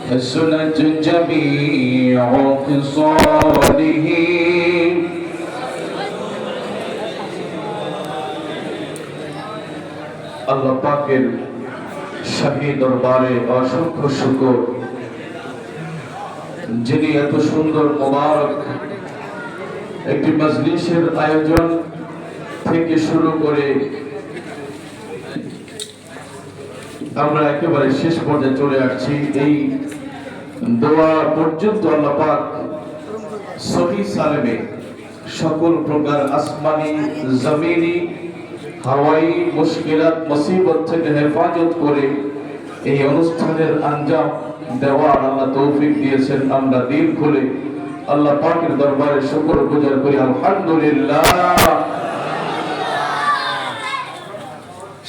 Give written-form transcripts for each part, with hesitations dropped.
حسنت جميع خصاله আল্লাহ পাকের শাহী দরবারে অসংখ্য শুকর, যিনি এত সুন্দর মোবারক একটি মজলিসের আয়োজন থেকে শুরু করে আমরা একেবারে শেষ পর্যায়ে চলে আসছি। এই দোয়া পর্যন্ত আল্লাহ পাক সহি সালেমে সকল প্রকার আসমানি, জমিনি, হাওয়াই মুশকিলাত, মুসিবত থেকে হেফাজত করে এই অনুষ্ঠানের আঞ্জাম দেওয়ার আল্লাহ তৌফিক দিয়েছেন। আমরা দিল খুলে আল্লাহ পাকের দরবারে শুকর গুজার করি, আলহামদুলিল্লাহ।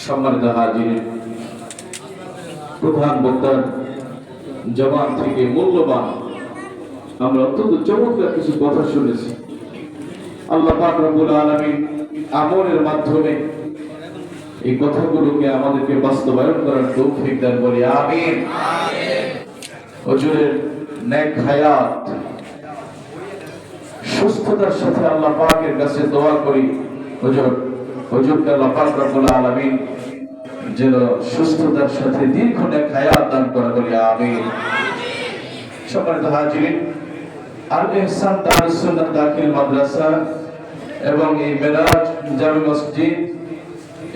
সম্মানিত হাজির, প্রধান বক্তার জবান থেকে মূল্যবান আমরা অত্যন্ত চমৎকার কিছু কথা শুনেছি। আল্লাহ পাক রব্বুল আলামিন আমলের মাধ্যমে এই কথাগুলোকে আমাদেরকে বাস্তবায়ন করার তৌফিক দান করি, আমিন। হুজুরের নেক হায়াত, সুস্থতার সাথে আল্লাহ পাকের কাছে দোয়া করি হুজুরকে আল্লাহ পাক রব্বুল আলামিন যেন সুস্থতার সাথে দীর্ঘ নেক হায়াত দান করে, বলি আমিন। সম্মানিত হাজিরিন, আল ইহসান দারুস সুন্নাত দাখিল মাদ্রাসা এবং এই মেরাজ জামে মসজিদ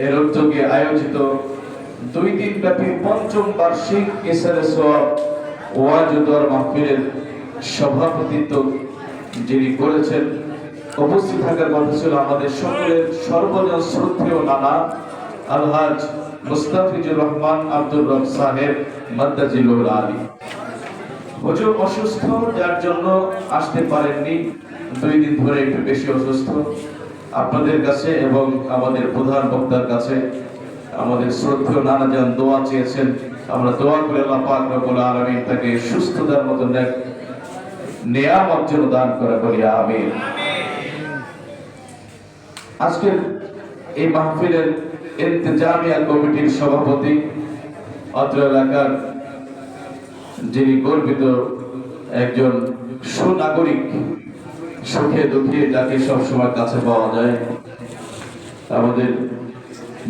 এর উদ্যোগে আয়োজিত 2 দিন ব্যাপী পঞ্চম বার্ষিক ইসরায়ে সওয়াব ওয়াজ ও দোয়ার মাহফিলের সভাপতিত্ব যিনি করেছেন, উপস্থিত থাকার কথা ছিল আমাদের সকলের সর্বজন শ্রদ্ধেয় নানা আলহাজ মুস্তাফিজুর রহমান আব্দুর রব সাহেব মাদ্দাজিলুল আলী। হুজুর অসুস্থ, যার জন্য আসতে পারেননি, 2 দিন ধরে একটু বেশি অসুস্থ। আপনাদের কাছে এবং আমাদের প্রধান বক্তার কাছে আমাদের শ্রদ্ধেয় নানা যান দোয়া চেয়েছেন, আমরা দোয়া করে আল্লাহ পাক রব্বুল আলামিন তাকে সুস্থতার মতো নেয়ামত যেন দান করে বলি আমিন। আজকের এই মাহফিলের ইন্তেজামিয়া কমিটির সভাপতি, অত্র এলাকার যিনি গর্বিত একজন সুনাগরিক, সুখে দুঃখে যাকে সবসময় কাছে পাওয়া যায়, আমাদের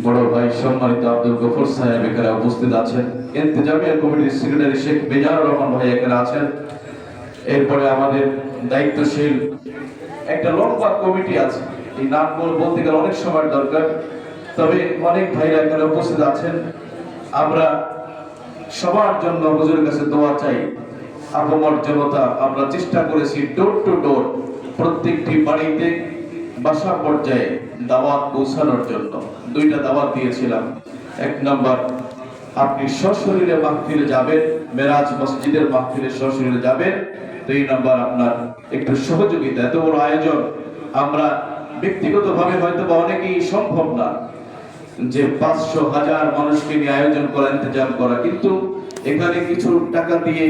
বড় ভাই সম্মানিত আব্দুল গফুর সাহেব এখানে উপস্থিত আছেন। ইন্তেজামিয়া কমিটির সেক্রেটারি শেখ বেজানুর রহমান ভাই এখানে আছেন। এরপরে আমাদের দায়িত্বশীল একটা লম্বা কমিটি আছে, এই নামগুলো বলতে গেলে অনেক সময় দরকার, তবে অনেক ভাইরা এখানে উপস্থিত আছেন। আমরা সবার জন্য হুজুরের কাছে দোয়া চাই। আপামর জনতা আমরা চেষ্টা করেছি ডোর টু ডোর, প্রত্যেকটি বাড়িতে বাসা পর্যায়ে দাওয়াত পৌঁছানোর জন্য। 2টা দাওয়াত দিয়েছিলাম। 1 নাম্বার, আপনি সশরীরে মাহফিলে যাবেন, মেরাজ মসজিদের মাহফিলে সশরীরে যাবেন। 2 নাম্বার, আপনার একটু সহযোগিতা। এত বড় আয়োজন আমরা ব্যক্তিগতভাবে হয়তো বা অনেকেই সম্ভব না যে 500,000 মানুষকে নিয়ে আয়োজন করা, ইন্তজাম করা, কিন্তু এখানে কিছু টাকা দিয়ে,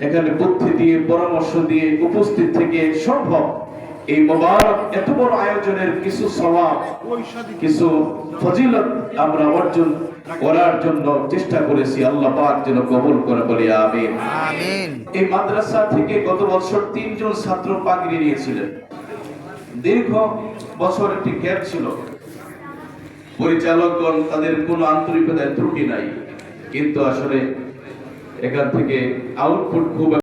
এখানে বুদ্ধি দিয়ে, পরামর্শ দিয়ে উপস্থিত থেকে সম্ভব। এই মোবারক এত বড় আয়োজনের কিছু সওয়াব, কিছু ফজিলত আমরা অর্জন করার জন্য চেষ্টা করেছি। আল্লাহ পাক যেন কবুল করে বলি আমিন। এই মাদ্রাসা থেকে গত বছর 3 জন ছাত্র পাগড়ি নিয়েছিলেন। দীর্ঘ বছর একটি গ্যাপ ছিল, পরিচালকগণ তাদের কোনো আন্তরিকতার ত্রুটি নাই, কিন্তু আসলে এখান থেকে আউটপুট খুব